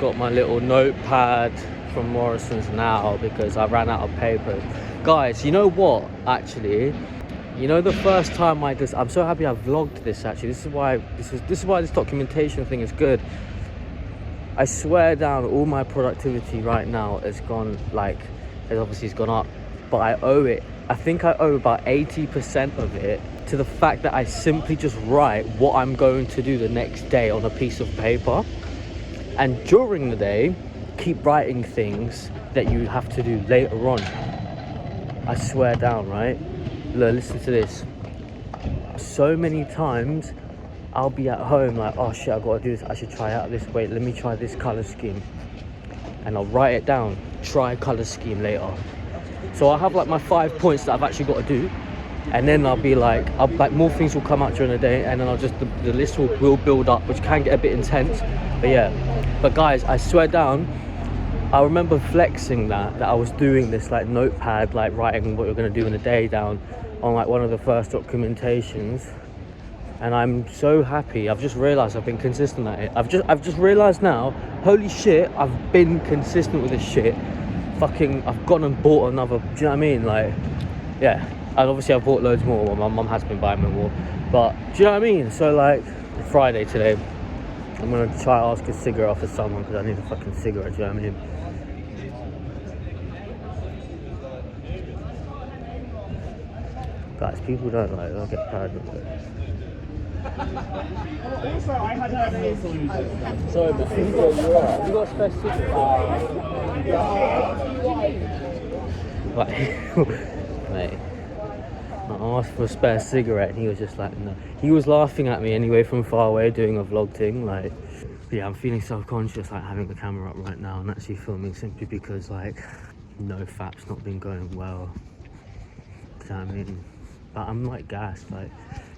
got my little notepad from Morrison's now because I ran out of paper. Guys, you know what, actually? You know, the first time I'm so happy I vlogged this, actually. This is why this documentation thing is good. I swear down, all my productivity right now has gone, like, it's gone up, but I owe it. I think I owe about 80% of it to the fact that I simply just write what I'm going to do the next day on a piece of paper. And during the day, keep writing things that you have to do later on. I swear down, right? Look, listen to this. So many times I'll be at home like, oh shit, I've got to do this. I should try out this. Wait, let me try this color scheme. And I'll write it down. Try color scheme later. So I'll have like my 5 points that I've actually got to do. And then I'll be like, more things will come out during the day. And then the list will build up, which can get a bit intense. But yeah. But guys, I swear down, I remember flexing that I was doing this like notepad, like writing what you're going to do in a day down on like one of the first documentations. And I'm so happy. I've just realized I've been consistent at it. I've just realized now, holy shit, I've been consistent with this shit. Fucking, I've gone and bought another, do you know what I mean? Like, yeah. And obviously I've bought loads more. My mum has been buying me more. But, do you know what I mean? So like, Friday today, I'm gonna try to ask a cigarette off of someone because I need a fucking cigarette, do you know what I mean? Guys, people don't like, they'll get paranoid. Also, I had a solution. Sorry, but have you got a spare cigarette? Like, mate, I asked for a spare cigarette and he was just like, no. He was laughing at me anyway from far away doing a vlog thing, like, yeah, I'm feeling self-conscious like having the camera up right now and actually filming simply because like, no fap's not been going well. Do you know what I mean? But I'm like gassed, like,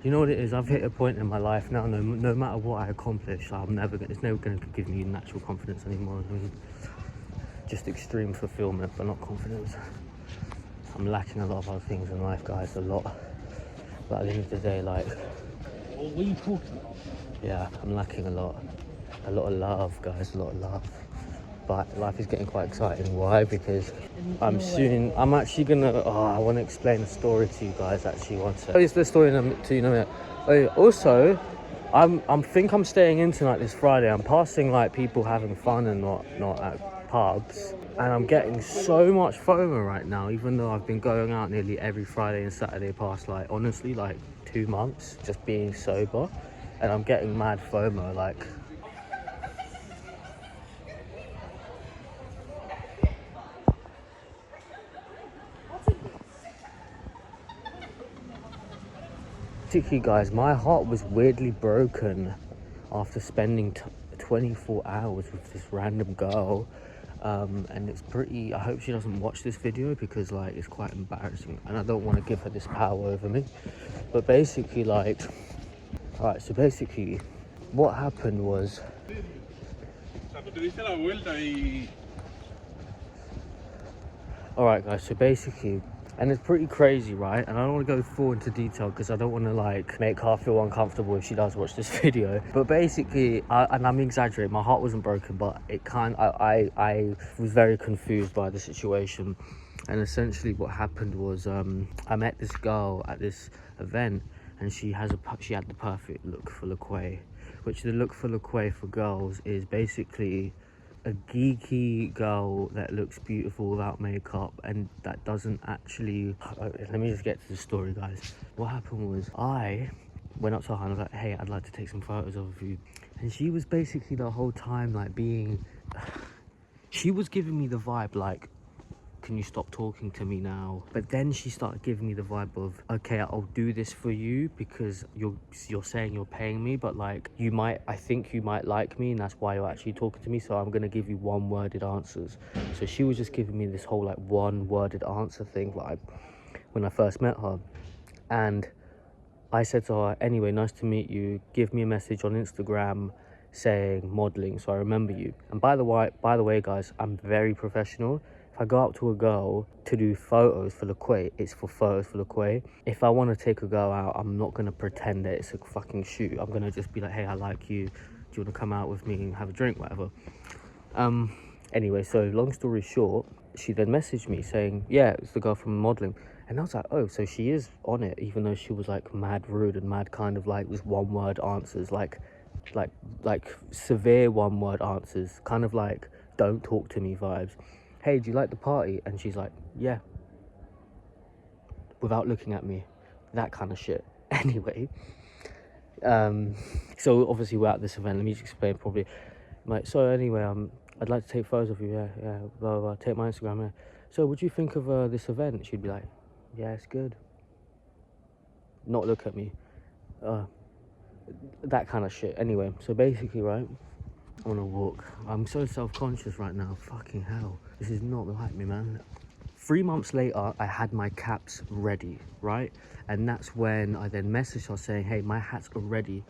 you know what it is? I've hit a point in my life now, no matter what I accomplish, it's never going to give me natural confidence anymore. I mean, just extreme fulfillment, but not confidence. I'm lacking a lot of other things in life, guys, a lot. But at the end of the day, like, What are you talking about? yeah, I'm lacking a lot of love, guys, a lot of love. But life is getting quite exciting. Why? Because I'm actually gonna, I want to explain a story to you guys actually once. It's the story to you in a minute. Oh, also, I'm staying in tonight this Friday. I'm passing like people having fun and not at pubs. And I'm getting so much FOMO right now, even though I've been going out nearly every Friday and Saturday past like, honestly, like 2 months, just being sober. And I'm getting mad FOMO, like, particularly, guys, my heart was weirdly broken after spending 24 hours with this random girl, and it's pretty, I hope she doesn't watch this video because like it's quite embarrassing and I don't want to give her this power over me. But basically, like, alright, so basically what happened was, alright guys, so basically, and it's pretty crazy, right? And I don't want to go full into detail because I don't want to like make her feel uncomfortable if she does watch this video. But basically, and I'm exaggerating, my heart wasn't broken, but I was very confused by the situation. And essentially what happened was, I met this girl at this event and she had the perfect look for Le Quay, which the look for Le Quay for girls is basically a geeky girl that looks beautiful without makeup and that doesn't actually, let me just get to the story, guys. What happened was I went up to her and I was like, hey, I'd like to take some photos of you. And she was basically the whole time like she was giving me the vibe like, can you stop talking to me now? But then she started giving me the vibe of, okay, I'll do this for you because you're saying you're paying me, but like I think you might like me and that's why you're actually talking to me, so I'm gonna give you one-worded answers. So she was just giving me this whole like one-worded answer thing like when I first met her. And I said to her, anyway, nice to meet you, give me a message on Instagram saying modeling so I remember you. And by the way guys, I'm very professional. If I go up to a girl to do photos for Le Quay, it's for photos for Le Quay. If I want to take a girl out, I'm not going to pretend that it's a fucking shoot. I'm going to just be like, hey, I like you. Do you want to come out with me and have a drink, whatever? Anyway, so long story short, she then messaged me saying, yeah, it's the girl from modeling. And I was like, oh, so she is on it, even though she was like mad rude and mad kind of like was one word answers, like severe one word answers, kind of like don't talk to me vibes. Hey, do you like the party? And she's like, yeah, without looking at me, that kind of shit. Anyway, so obviously we're at this event. Let me just explain properly. Like, so anyway, I'd like to take photos of you. Yeah, blah blah blah. Take my Instagram. Yeah. So, what do you think of this event? She'd be like, yeah, it's good. Not look at me. That kind of shit. Anyway, so basically, right, I'm on a walk. I'm so self-conscious right now. Fucking hell, this is not like me, man. 3 months later, I had my caps ready, right? And that's when I then messaged her saying, hey, my hats are ready.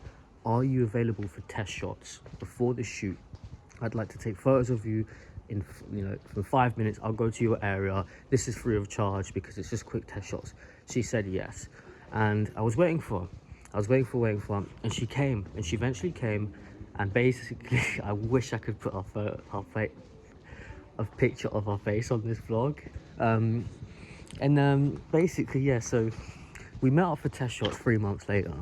Are you available for test shots before the shoot? I'd like to take photos of you in, for 5 minutes. I'll go to your area. This is free of charge because it's just quick test shots. She said yes. And I was waiting for her. And she came, and she eventually came. And basically, I wish I could put a picture of her face on this vlog. Basically, yeah, so we met up for test shots 3 months later,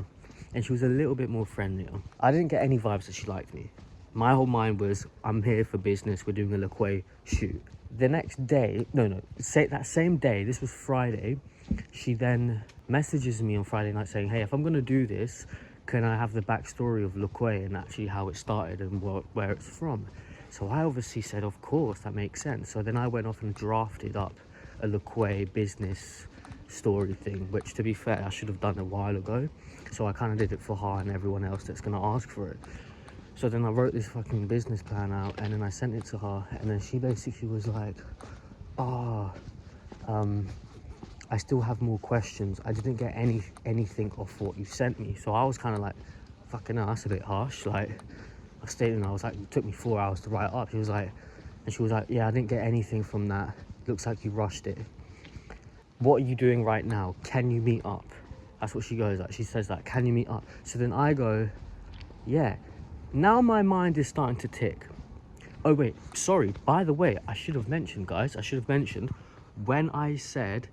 and she was a little bit more friendlier. I didn't get any vibes that she liked me. My whole mind was, I'm here for business, we're doing a Laquay shoot. The next day, that same day, this was Friday, she then messages me on Friday night saying, hey, if I'm gonna do this, can I have the backstory of Laquay and actually how it started and where it's from? So I obviously said, of course, that makes sense. So then I went off and drafted up a Laquay business story thing, which to be fair, I should have done a while ago. So I kind of did it for her and everyone else that's gonna ask for it. So then I wrote this fucking business plan out, and then I sent it to her, and then she basically was like, I still have more questions. I didn't get anything off what you sent me. So I was kind of like, fucking hell, that's a bit harsh. Like, I stayed and I was like, it took me 4 hours to write it up. She was like, yeah, I didn't get anything from that. Looks like you rushed it. What are you doing right now? Can you meet up? That's what she goes like. She says that, can you meet up? So then I go, yeah. Now my mind is starting to tick. Oh wait, sorry, by the way, I should have mentioned, guys, when I sent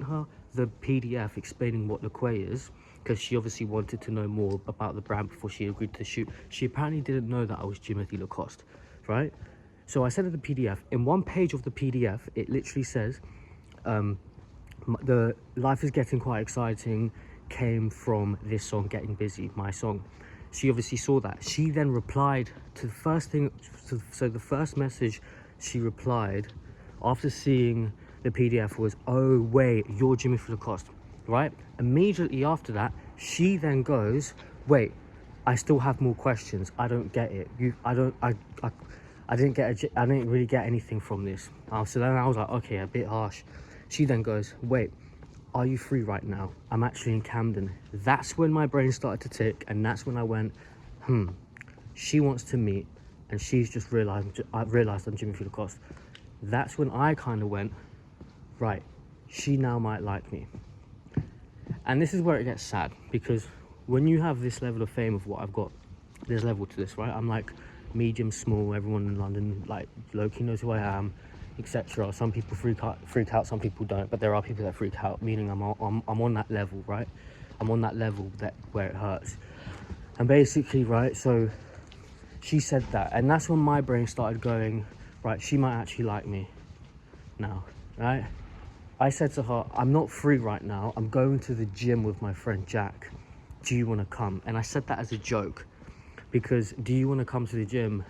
her the PDF explaining what Laquay is, because she obviously wanted to know more about the brand before she agreed to shoot. She apparently didn't know that I was Jimothy Lacoste, right? So I sent her the PDF. In one page of the PDF, it literally says, the Life is Getting Quite Exciting came from this song, Getting Busy, my song. She obviously saw that. She then replied to the first thing, so the first message she replied after seeing the PDF was, oh wait, you're Jimothy Lacoste, right? Immediately after that, she then goes, wait, I still have more questions. I don't get it. I didn't really get anything from this. So then I was like, okay, a bit harsh. She then goes, wait, are you free right now? I'm actually in Camden. That's when my brain started to tick, and that's when I went, she wants to meet, and she's just realized I'm Jimothy Lacoste. That's when I kind of went, right, she now might like me. And this is where it gets sad, because when you have this level of fame of what I've got, there's level to this, right? I'm like medium small, everyone in London like low-key knows who I am, etc. Some people freak out, some people don't, but there are people that freak out, meaning I'm on that level, right? I'm on that level where it hurts. And basically, right, so she said that, and that's when my brain started going, right, she might actually like me now, right? I said to her, I'm not free right now. I'm going to the gym with my friend Jack. Do you want to come? And I said that as a joke, because do you want to come to the gym?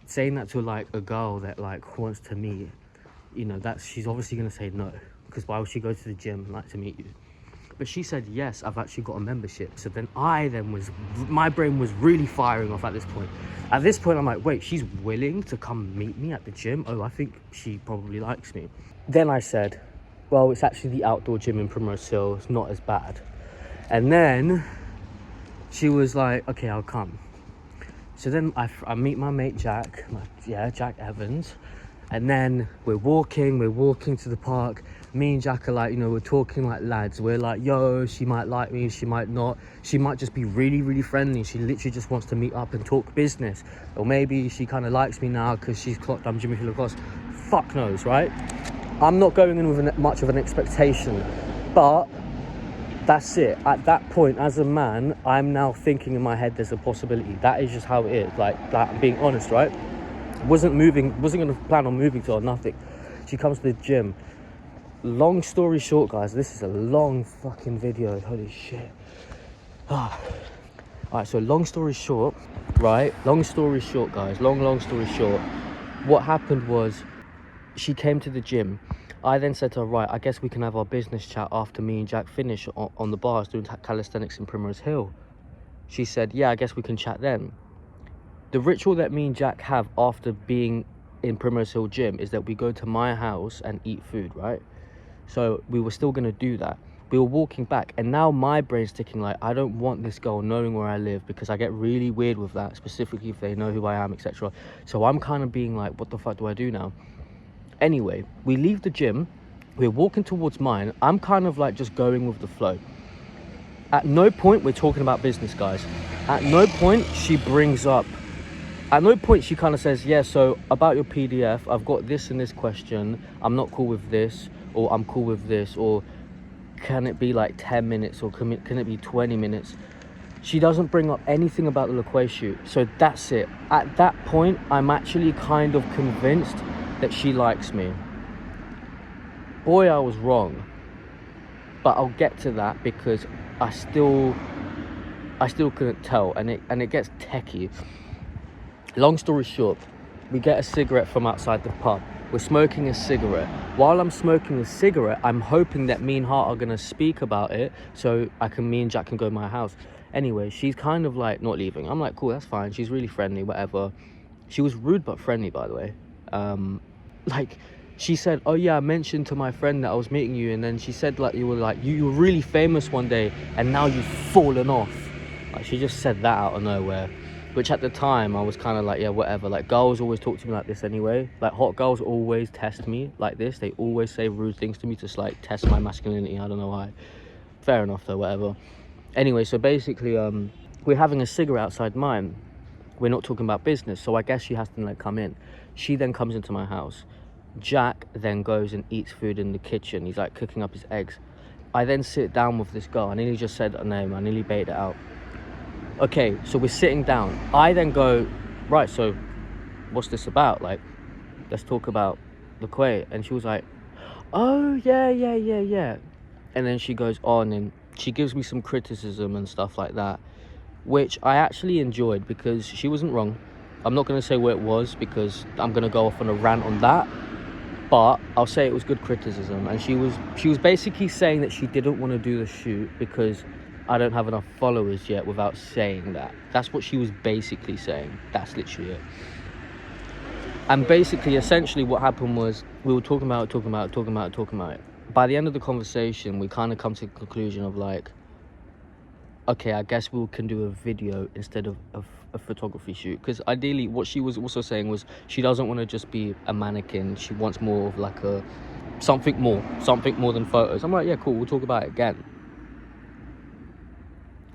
Saying that to like a girl that like wants to meet, she's obviously going to say no, because why would she go to the gym like to meet you? But she said, yes, I've actually got a membership. So then my brain was really firing off at this point. At this point, I'm like, wait, she's willing to come meet me at the gym? Oh, I think she probably likes me. Then I said, well, it's actually the outdoor gym in Primrose Hill. It's not as bad. And then she was like, okay, I'll come. So then I meet my mate Jack, Jack Evans. And then we're walking to the park. Me and Jack are like, you know, we're talking like lads. We're like, yo, she might like me, she might not. She might just be really, really friendly. She literally just wants to meet up and talk business. Or maybe she kind of likes me now because she's clocked I'm Jimmy Lacoste. Fuck knows, right? I'm not going in with much of an expectation. But that's it. At that point, as a man, I'm now thinking in my head there's a possibility. That is just how it is. Like I'm being honest, right? Wasn't going to plan on moving to her, nothing. She comes to the gym. Long story short, guys, this is a long fucking video. Holy shit. Alright, so long story short, right? Long story short, guys. Long story short. What happened was she came to the gym. I then said to her, right, I guess we can have our business chat after me and Jack finish on the bars doing calisthenics in Primrose Hill. She said, yeah, I guess we can chat then. The ritual that me and Jack have after being in Primrose Hill Gym is that we go to my house and eat food, right? So we were still going to do that. We were walking back, and now my brain's ticking like, I don't want this girl knowing where I live, because I get really weird with that, specifically if they know who I am, etc. So I'm kind of being like, what the fuck do I do now? Anyway, we leave the gym. We're walking towards mine. I'm kind of like just going with the flow. At no point we're talking about business, guys. At no point she brings up, at no point she kind of says, yeah, so about your PDF, I've got this and this question. I'm not cool with this, or I'm cool with this, or can it be like 10 minutes, or can it be 20 minutes? She doesn't bring up anything about the Laquay shoot. So that's it. At that point, I'm actually kind of convinced that she likes me. Boy, I was wrong. But I'll get to that because I still couldn't tell, and it gets techie. Long story short, we get a cigarette from outside the pub. We're smoking a cigarette. While I'm smoking a cigarette, I'm hoping that me and Hart are gonna speak about it, so me and Jack can go to my house. Anyway, she's kind of like not leaving. I'm like, cool, that's fine. She's really friendly, whatever. She was rude but friendly, by the way. Like, she said, oh yeah, I mentioned to my friend that I was meeting you, and then she said like you were really famous one day, and now you've fallen off. Like, she just said that out of nowhere. Which at the time, I was kind of like, yeah, whatever. Like, girls always talk to me like this anyway. Like, hot girls always test me like this. They always say rude things to me to, like, test my masculinity. I don't know why. Fair enough, though, whatever. Anyway, so basically, we're having a cigarette outside mine. We're not talking about business, so I guess she has to, like, come in. She then comes into my house. Jack then goes and eats food in the kitchen. He's, like, cooking up his eggs. I then sit down with this girl. I nearly just said her name. I nearly baited it out. Okay, so we're sitting down. I then go, right, so what's this about? Like, let's talk about Laquay. And she was like, oh, yeah. And then she goes on and she gives me some criticism and stuff like that, which I actually enjoyed because she wasn't wrong. I'm not going to say where it was because I'm going to go off on a rant on that. But I'll say it was good criticism. And she was basically saying that she didn't want to do the shoot because I don't have enough followers yet, without saying that. That's what she was basically saying. That's literally it. And basically, essentially what happened was we were talking about it. By the end of the conversation, we kind of come to the conclusion of like, okay, I guess we can do a video instead of a photography shoot. Because ideally, what she was also saying was she doesn't want to just be a mannequin. She wants more of like something more than photos. I'm like, yeah, cool, we'll talk about it again.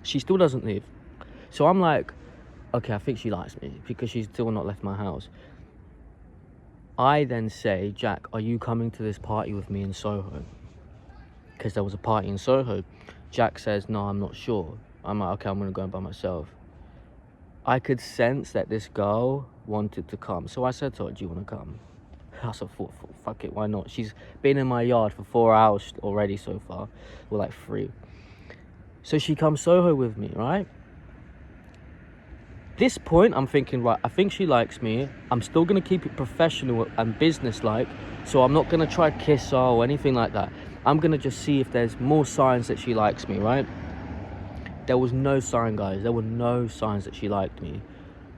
She still doesn't leave. So I'm like, okay, I think she likes me because she's still not left my house. I then say, Jack, are you coming to this party with me in Soho? Because there was a party in Soho. Jack says, no, I'm not sure. I'm like, okay, I'm going to go by myself. I could sense that this girl wanted to come. So I said to her, do you want to come? I said, fuck it, why not? She's been in my yard for 4 hours already so far. We're like 3. So she comes Soho with me, right? This point, I'm thinking, right, I think she likes me. I'm still going to keep it professional and business-like. So I'm not going to try kiss her or anything like that. I'm going to just see if there's more signs that she likes me, right? There was no sign, guys. There were no signs that she liked me.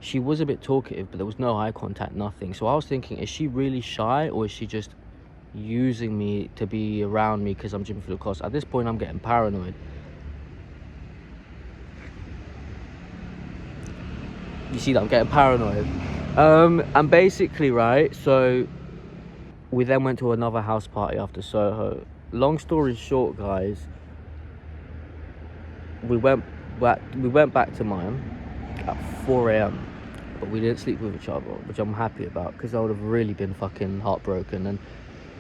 She was a bit talkative, but there was no eye contact, nothing. So I was thinking, is she really shy, or is she just using me to be around me because I'm Jimmy Lacoste? At this point, I'm getting paranoid. You see that I'm getting paranoid. And basically, right, so we then went to another house party after Soho. Long story short, guys, we went back to mine at 4 a.m. but we didn't sleep with each other, which I'm happy about, because I would have really been fucking heartbroken. And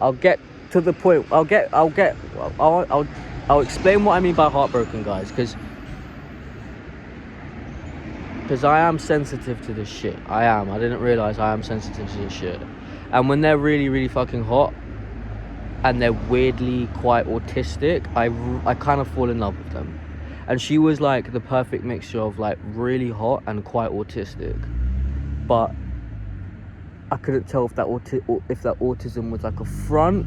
I'll get to the point. I'll explain what I mean by heartbroken, guys, because I am sensitive to this shit. I didn't realize I am sensitive to this shit. And when they're really, really fucking hot and they're weirdly quite autistic, I kind of fall in love with them. And she was like the perfect mixture of like really hot and quite autistic. But I couldn't tell if that autism was like a front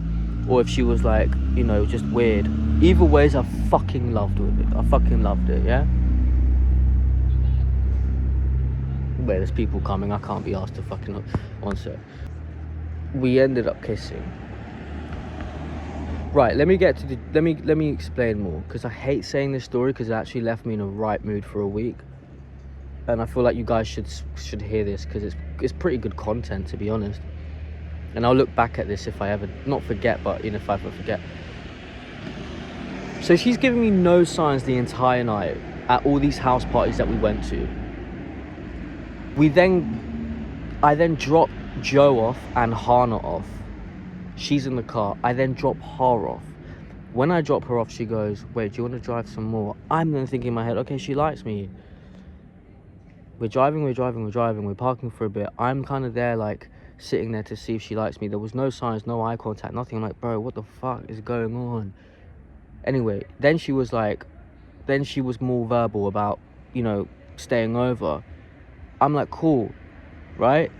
or if she was like, you know, just weird. Either ways, I fucking loved it. I fucking loved it, yeah? Wait, there's people coming. I can't be asked to fucking... One sec. We ended up kissing. Right, let me explain more, because I hate saying this story because it actually left me in a right mood for a week. And I feel like you guys should hear this, because it's pretty good content, to be honest. And I'll look back at this if I ever, not forget, but if I ever forget. So she's giving me no signs the entire night at all these house parties that we went to. I then drop Joe off and Hana off. She's in the car. I then drop her off. When I drop her off, she goes, wait, do you want to drive some more? I'm then thinking in my head, okay, she likes me. We're driving, we're parking for a bit. I'm kind of there, like, sitting there to see if she likes me. There was no signs, no eye contact, nothing. I'm like, bro, what the fuck is going on? Anyway, then she was more verbal about, staying over. I'm like, cool, right?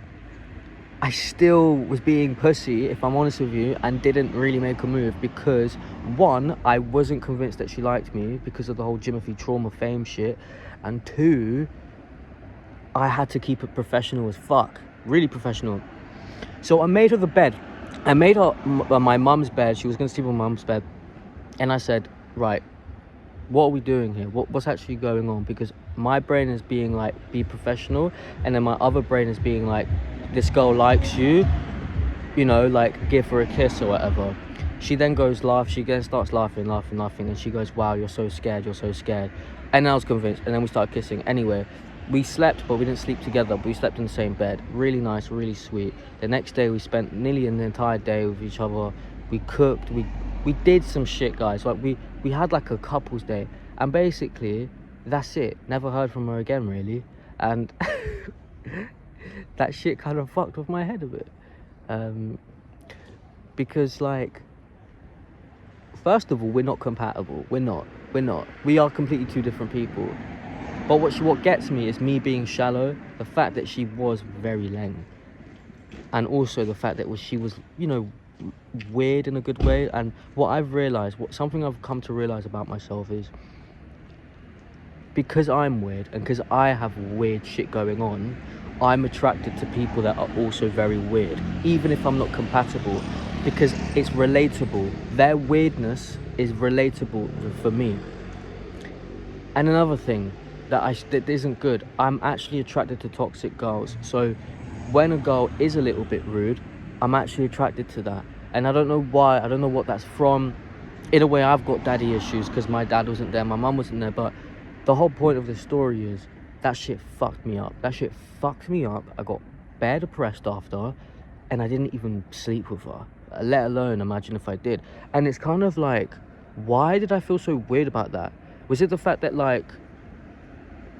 I still was being pussy, if I'm honest with you, and didn't really make a move because, one, I wasn't convinced that she liked me because of the whole Jimothy trauma fame shit, and two, I had to keep it professional as fuck, really professional. So I made her the bed. I made her my mum's bed. She was going to sleep on my mum's bed, and I said, right, what are we doing here? What's actually going on? Because my brain is being like, be professional, and then my other brain is being like, this girl likes you, like give her a kiss or whatever. She then goes laugh. She then starts laughing, and she goes, wow, you're so scared. And I was convinced, and then we started kissing. Anyway, we slept, but we didn't sleep together, but we slept in the same bed. Really nice, really sweet. The next day we spent nearly an entire day with each other. We cooked, we did some shit, guys. Like we had like a couple's day, and basically that's it. Never heard from her again, really. And that shit kind of fucked with my head a bit, because, like, first of all, we're not compatible. We're not. We are completely two different people. But what gets me is me being shallow, the fact that she was very lame, and also the fact that she was, weird in a good way. And what I've realised, something I've come to realise about myself is, because I'm weird and because I have weird shit going on, I'm attracted to people that are also very weird, even if I'm not compatible, because it's relatable. Their weirdness is relatable for me. And another thing that isn't good, I'm actually attracted to toxic girls. So when a girl is a little bit rude, I'm actually attracted to that. And I don't know why, I don't know what that's from. In a way, I've got daddy issues because my dad wasn't there, my mum wasn't there, but the whole point of this story is that shit fucked me up. I got bare depressed after, and I didn't even sleep with her, let alone imagine if I did. And it's kind of like, why did I feel so weird about that? Was it the fact that, like,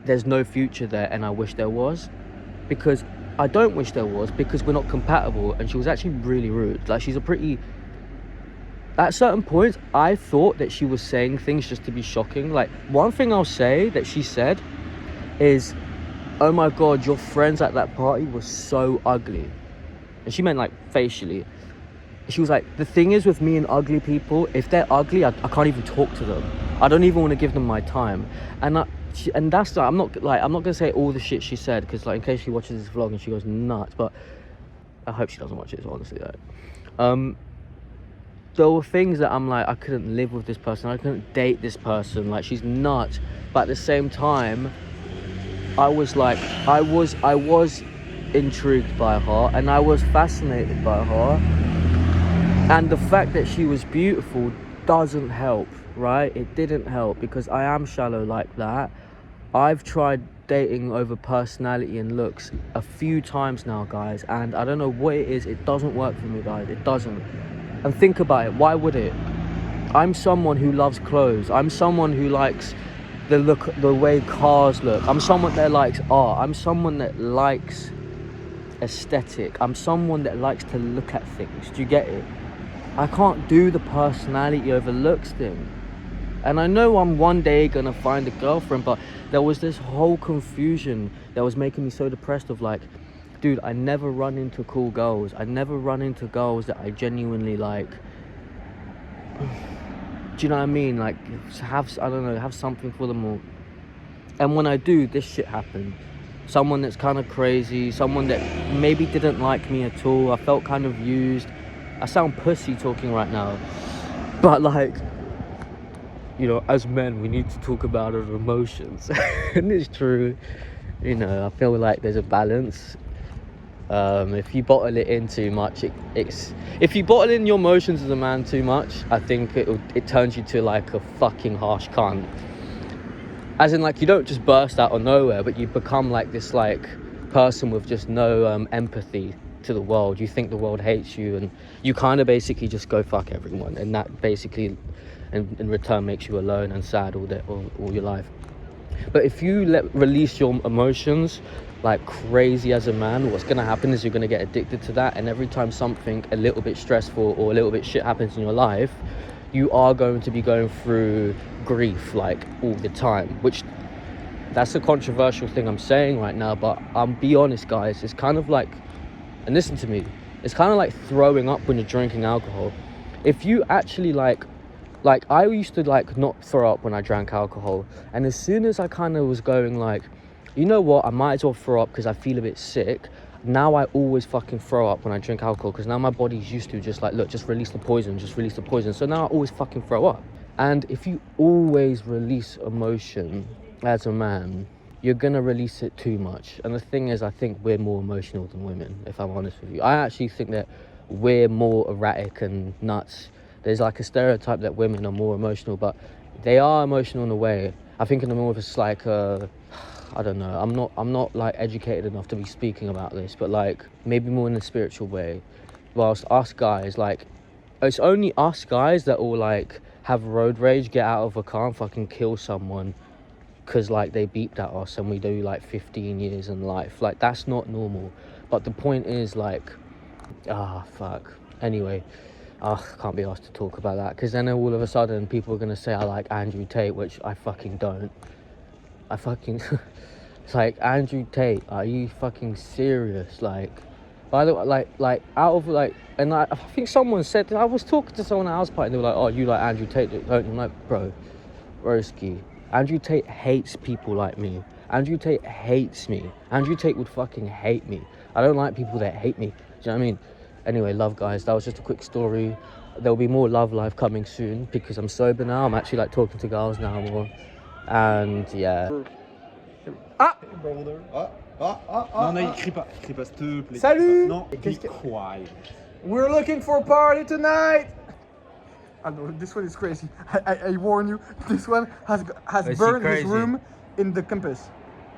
there's no future there and I wish there was? Because I don't wish there was, because we're not compatible, and she was actually really rude. Like, she's a pretty... At certain points, I thought that she was saying things just to be shocking. Like, one thing I'll say that she said is, oh my God, your friends at that party were so ugly. And she meant, like, facially. She was like, the thing is with me and ugly people, if they're ugly, I can't even talk to them. I don't even want to give them my time. And that's like, I'm not gonna say all the shit she said, because, like, in case she watches this vlog and she goes nuts, but I hope she doesn't watch it, honestly, though. There were things that I'm like, I couldn't live with this person, I couldn't date this person, like, she's nuts. But at the same time, I was intrigued by her, and I was fascinated by her, And the fact that she was beautiful doesn't help, right? It didn't help because I am shallow like that. I've tried dating over personality and looks a few times now, guys, and I don't know what it is. It doesn't work for me, guys. It doesn't. And think about it. Why would it? I'm someone who loves clothes. I'm someone who likes the way cars look. I'm someone that likes art. I'm someone that likes aesthetic. I'm someone that likes to look at things. Do you get it? I can't do the personality over looks thing. And I know I'm one day gonna find a girlfriend, but there was this whole confusion that was making me so depressed of like, dude, I never run into cool girls. I never run into girls that I genuinely like. Do you know what I mean? Like, have, I don't know, have something for them all. And when I do, this shit happened. Someone that's kind of crazy, someone that maybe didn't like me at all. I felt kind of used. I sound pussy talking right now. But like, you know, as men, we need to talk about our emotions. And it's true. You know, I feel like there's a balance. If you bottle it in too much, if you bottle in your emotions as a man too much, I think it turns you to like a fucking harsh cunt. As in, like, you don't just burst out of nowhere, but you become like this like person with just no empathy to the world. You think the world hates you, and you kind of basically just go fuck everyone, and that basically in return makes you alone and sad all your life. But if you release your emotions like crazy as a man, what's going to happen is you're going to get addicted to that, and every time something a little bit stressful or a little bit shit happens in your life, you are going to be going through grief like all the time, which that's a controversial thing I'm saying right now, but be honest, guys, it's kind of like, and listen to me, it's kind of like throwing up when you're drinking alcohol. If you actually like I used to like not throw up when I drank alcohol, and as soon as I kind of was going like, you know what, I might as well throw up because I feel a bit sick, now I always fucking throw up when I drink alcohol, because now my body's used to just like, look, just release the poison, so now I always fucking throw up. And if you always release emotion as a man, you're gonna release it too much. And the thing is, I think we're more emotional than women, if I'm honest with you. I actually think that we're more erratic and nuts. There's like a stereotype that women are more emotional, but they are emotional in a way. I think in the more of it's like I don't know, I'm not like educated enough to be speaking about this, but like maybe more in a spiritual way. Whilst us guys, like, it's only us guys that will like have road rage, get out of a car and fucking kill someone because like they beeped at us and we do like 15 years in life. Like, that's not normal. But the point is like, fuck. Anyway, I can't be asked to talk about that, because then all of a sudden people are going to say I like Andrew Tate, which I fucking don't. It's like, Andrew Tate, are you fucking serious? Like, by the way, like out of like, and I think someone said, I was talking to someone at house party and they were like, oh, you like Andrew Tate, don't you? I'm like, bro, Broski, Andrew Tate hates people like me. Andrew Tate hates me. Andrew Tate would fucking hate me. I don't like people that hate me. Do you know what I mean? Anyway, love, guys, that was just a quick story. There'll be more love life coming soon because I'm sober now. I'm actually like talking to girls now more. And yeah. Non, non, crie pas, s'il te plaît. Salut. Non, be quiet. We're looking for a party tonight. I know this one is crazy. I warn you. This one has Is he burned his crazy? room in the campus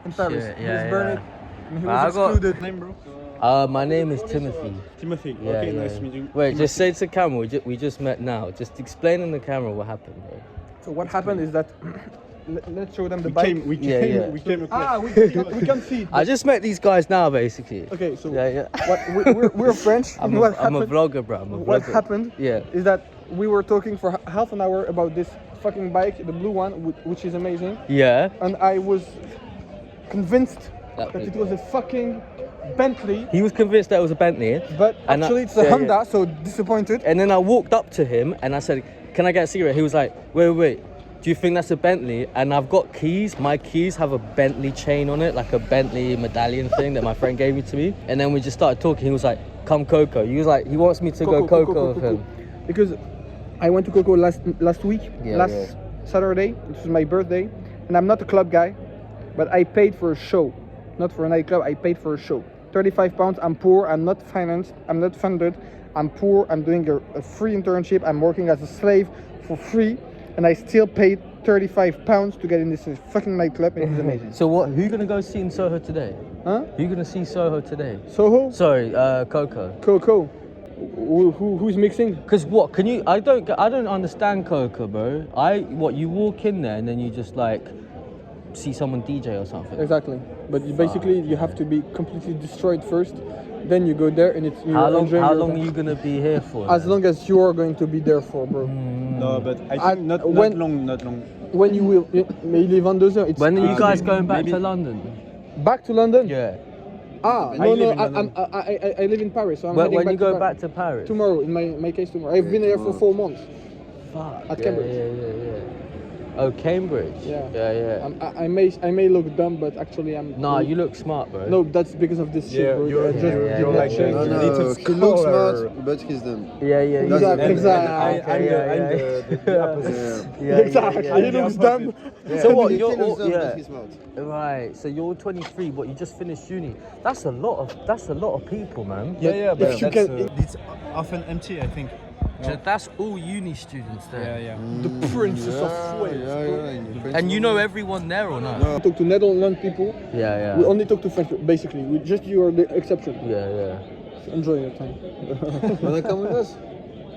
in Paris. Shit, He yeah, has burned yeah. it. And he I was got- excluded. Name, bro? My name is Timothy. Timothy. Yeah, Okay, yeah. nice to meet you. Wait, just say to camera, we just met now. Just explain in the camera what happened, bro. So what happened is that let's show them the We bike. came, we Yeah, came, yeah. we came across. We can see it. I just met these guys now, basically. Okay, so Yeah. we're French. I'm and a, what I'm a happened? vlogger, bro. I'm a vlogger. What happened Yeah. is that we were talking for half an hour about this fucking bike, the blue one, which is amazing, Yeah. and I was convinced That that was- it was a fucking Bentley, He was convinced that it was a Bentley. but And actually it's a yeah, Honda, yeah. so disappointed. And then I walked up to him and I said, can I get a cigarette? He was like, wait. Do you think that's a Bentley? And I've got keys. My keys have a Bentley chain on it, like a Bentley medallion thing that my friend gave me to me. And then we just started talking. He was like, come Coco. He was like, he wants me to go Coco with him. Because I went to Coco last week, Yeah, last yeah. Saturday, which was my birthday, and I'm not a club guy, but I paid for a show, not for a nightclub. I paid for a show 35 pounds. I'm poor. I'm not financed. I'm not funded. I'm poor. I'm doing a free internship. I'm working as a slave for free, and I still paid 35 pounds to get in this fucking nightclub. It was amazing. So what? Who you gonna go see in Soho today? Huh? Who you gonna see Soho today? Soho? Sorry, Coco. Coco. Who's mixing? Cause what? Can you? I don't understand Coco, bro. You walk in there and then you just like see someone DJ or something. Exactly. But basically, you have to be completely destroyed first. Then you go there, and it's How long are you gonna be here for? As then? long as you are going to be there for, bro. No, but I think not long. When you will, mais il est 22h. It's When are you guys going back maybe- to London? back to London? Yeah. Ah, I no, live no, in London. I live in Paris, so I'm When heading you go to back to Paris? tomorrow. In my case, tomorrow. I've been there for 4 months. Fuck. At Cambridge. Yeah. Oh, Cambridge. Yeah. Yeah. I may look dumb, but actually I'm. Nah, you look smart, bro. No, that's because of this shit, Yeah, bro. you're- I just yeah, did yeah, not yeah, check. No, yeah. no, Little he looks scholar. smart, but he's dumb. Yeah. Exactly. Exactly. I'm the opposite. Yeah. Exactly. He looks dumb. So what? He You're looks dumb, yeah. but he's smart. Right. So you're 23, but you just finished uni. That's a lot of people, man. Yeah, but If you that's, can- it's often empty, I think. So that's all uni students there. Yeah. The princess of Wales. Yeah. And you know everyone there or not? We talk to Netherlands people. Yeah. We only talk to French, basically. We just you are the exception. Yeah. Enjoy your time. Wanna come with us?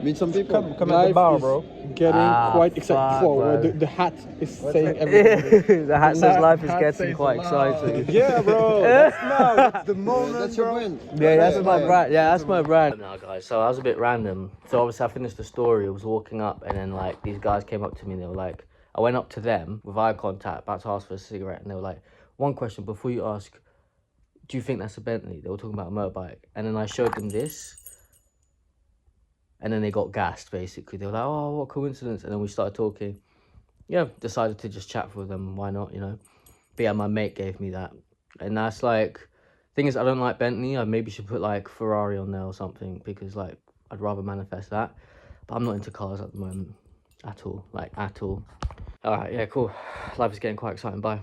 Meet some people. Come at the Life bar, is bro. Getting quite fuck, excited. Whoa, bro. the hat is saying everything. The hat says life is Hat getting says quite life. exciting. Yeah, bro. That's now. That's the moment, That's your bro. brand. Yeah, that's my brand. Yeah, that's my brand. No, guys. So I was a bit random. So obviously I finished the story. I was walking up, and then like these guys came up to me. And they were like, I went up to them with eye contact, about to ask for a cigarette, and they were like, one question before you ask, do you think that's a Bentley? They were talking about a motorbike, and then I showed them this, and then they got gassed. Basically, they were like, oh, what coincidence? And then we started talking. Yeah, decided to just chat with them. Why not? You know. But yeah, my mate gave me that, and that's like. Thing is, I don't like Bentley. I maybe should put like Ferrari on there or something because like I'd rather manifest that. But I'm not into cars at the moment at all. Like at all. All right, yeah, cool. Life is getting quite exciting. Bye.